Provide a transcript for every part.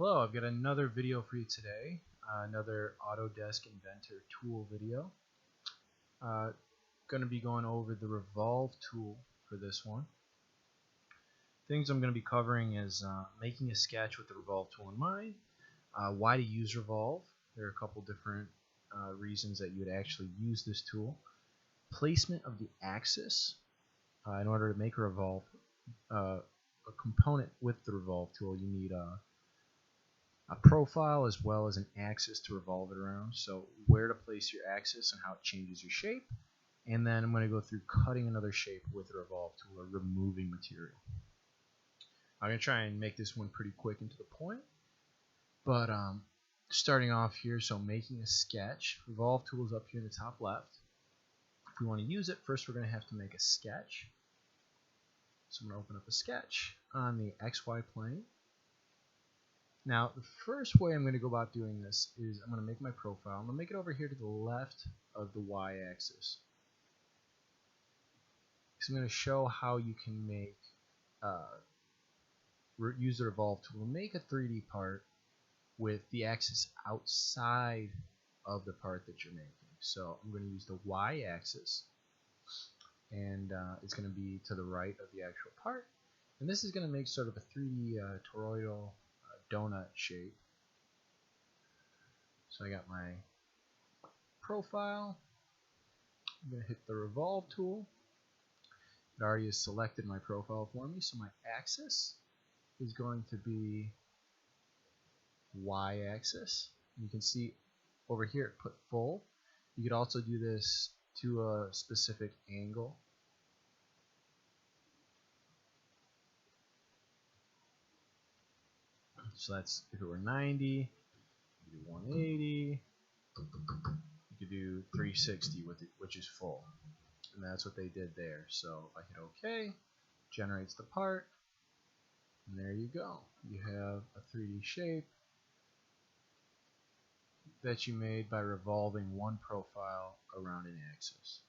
Hello, I've got another video for you today, another Autodesk Inventor tool video. Going to be going over the Revolve tool for this one. Things I'm going to be covering is making a sketch with the Revolve tool in mind, why to use Revolve. There are a couple different reasons that you would actually use this tool. Placement of the axis in order to make a Revolve a component with the Revolve tool. You need a profile as well as an axis to revolve it around. So where to place your axis and how it changes your shape. And then I'm going to go through cutting another shape with the Revolve tool or removing material. I'm going to try and make this one pretty quick and to the point. But starting off here, so making a sketch. Revolve tool is up here in the top left. If we want to use it, first we're going to have to make a sketch. So I'm going to open up a sketch on the XY plane. Now, the first way I'm going to go about doing this is I'm going to make my profile. I'm going to make it over here to the left of the y-axis. So I'm going to show how you can make use the Revolve tool and make a 3D part with the axis outside of the part that you're making. So I'm going to use the y-axis, and it's going to be to the right of the actual part. And this is going to make sort of a 3D toroidal donut shape. So I got my profile. I'm going to hit the Revolve tool. It already has selected my profile for me, so my axis is going to be y-axis. You can see over here it put full. You could also do this to a specific angle. So that's if it were 90, you could do 180, you could do 360 with it, which is full. And that's what they did there. So if I hit OK, generates the part, and there you go. You have a 3D shape that you made by revolving one profile around an axis.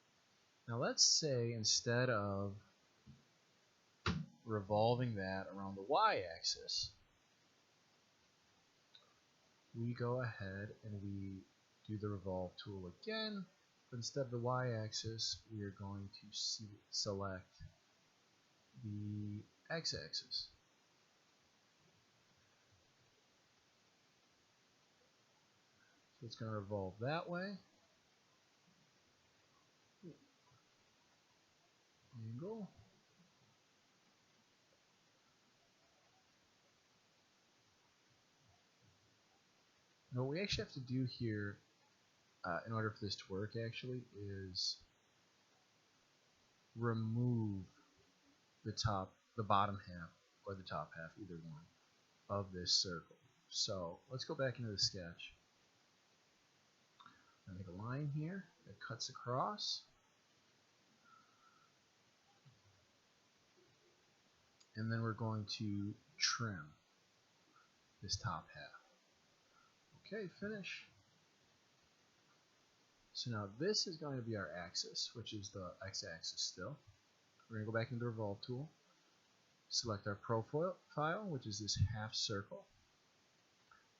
Now let's say instead of revolving that around the y-axis, we go ahead and we do the Revolve tool again, but instead of the y-axis, we are going to select the x-axis. So it's going to revolve that way. Angle. Now what we actually have to do here in order for this to work actually is remove the bottom half or the top half, either one, of this circle. So let's go back into the sketch. I make a line here that cuts across. And then we're going to trim this top half. Okay, finish. So now this is going to be our axis, which is the x-axis still. We're going to go back into the Revolve tool, select our profile, which is this half circle.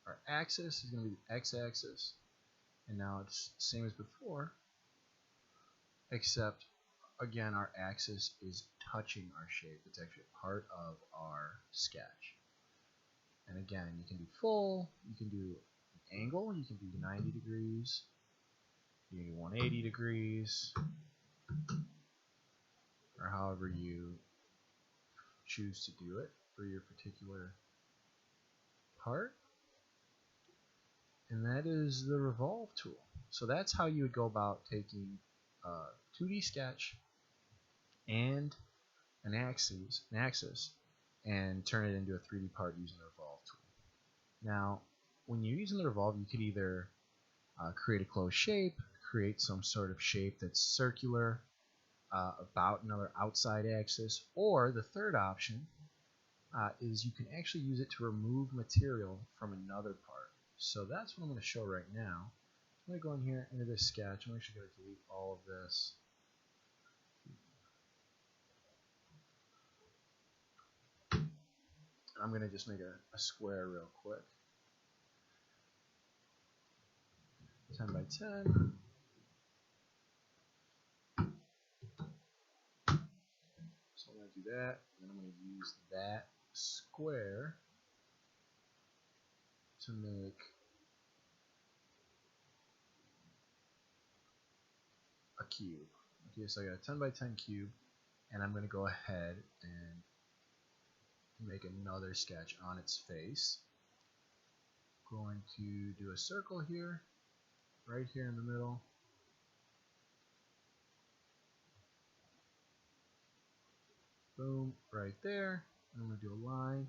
Our axis is going to be the x-axis, and now it's the same as before, except again our axis is touching our shape. It's actually a part of our sketch. And again, you can do full, you can do angle, you can do 90 degrees, you can do 180 degrees, or however you choose to do it for your particular part. And that is the Revolve tool. So that's how you would go about taking a 2D sketch and an axis and turn it into a 3D part using the Revolve tool. Now, when you're using the Revolve, you could either create a closed shape, create some sort of shape that's circular about another outside axis, or the third option is you can actually use it to remove material from another part. So that's what I'm going to show right now. I'm going to go in here into this sketch. I'm actually going to delete all of this. I'm going to just make a square real quick. 10 by 10. So I'm going to do that, and then I'm going to use that square to make a cube. Okay, so I got a 10 by 10 cube, and I'm going to go ahead and make another sketch on its face. Going to do a circle here, right here in the middle. Boom, right there. And I'm going to do a line.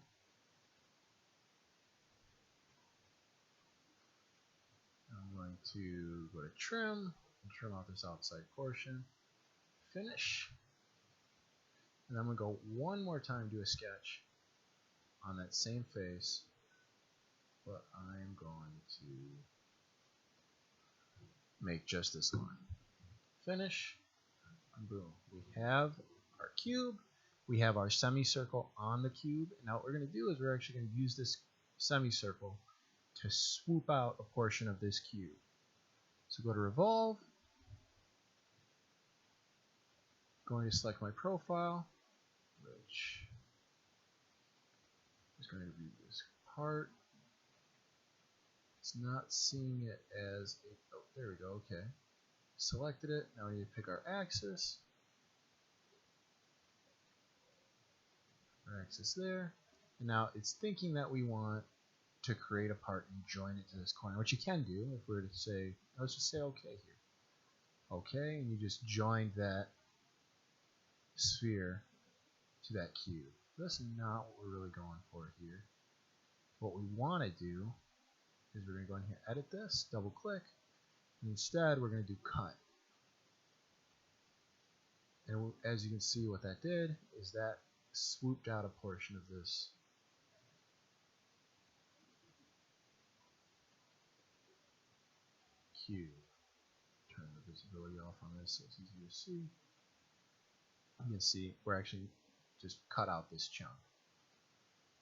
I'm going to go to trim and trim out this outside portion. Finish. And I'm going to go one more time, do a sketch on that same face, but I'm going to make just this line. Finish, and boom. We have our cube. We have our semicircle on the cube. And now what we're going to do is we're actually going to use this semicircle to swoop out a portion of this cube. So go to Revolve. Going to select my profile, which is going to be this part. It's not seeing it as a, oh, there we go, okay. Selected it, now we need to pick our axis. Our axis there. And now it's thinking that we want to create a part and join it to this corner, which you can do if we were to say, let's just say okay here. Okay, and you just joined that sphere to that cube. That's not what we're really going for here. What we want to do is we're going to go in here, edit this, double click, and instead we're going to do cut. And as you can see, what that did is that swooped out a portion of this cube. Turn the visibility off on this so it's easier to see. You can see we're actually just cut out this chunk.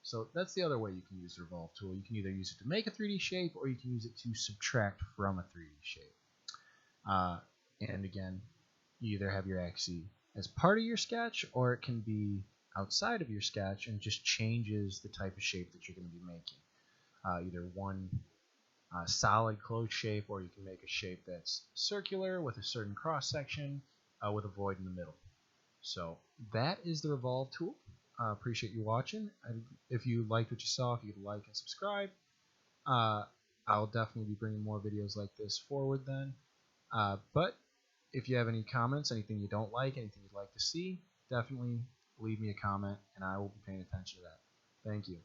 So that's the other way you can use the Revolve tool. You can either use it to make a 3D shape, or you can use it to subtract from a 3D shape. And again, you either have your axis as part of your sketch, or it can be outside of your sketch and just changes the type of shape that you're going to be making. Either one solid closed shape, or you can make a shape that's circular with a certain cross section with a void in the middle. So that is the Revolve tool. Appreciate you watching. If you liked what you saw, if you could like and subscribe, I'll definitely be bringing more videos like this forward then. But if you have any comments, anything you don't like, anything you'd like to see, definitely leave me a comment and I will be paying attention to that. Thank you.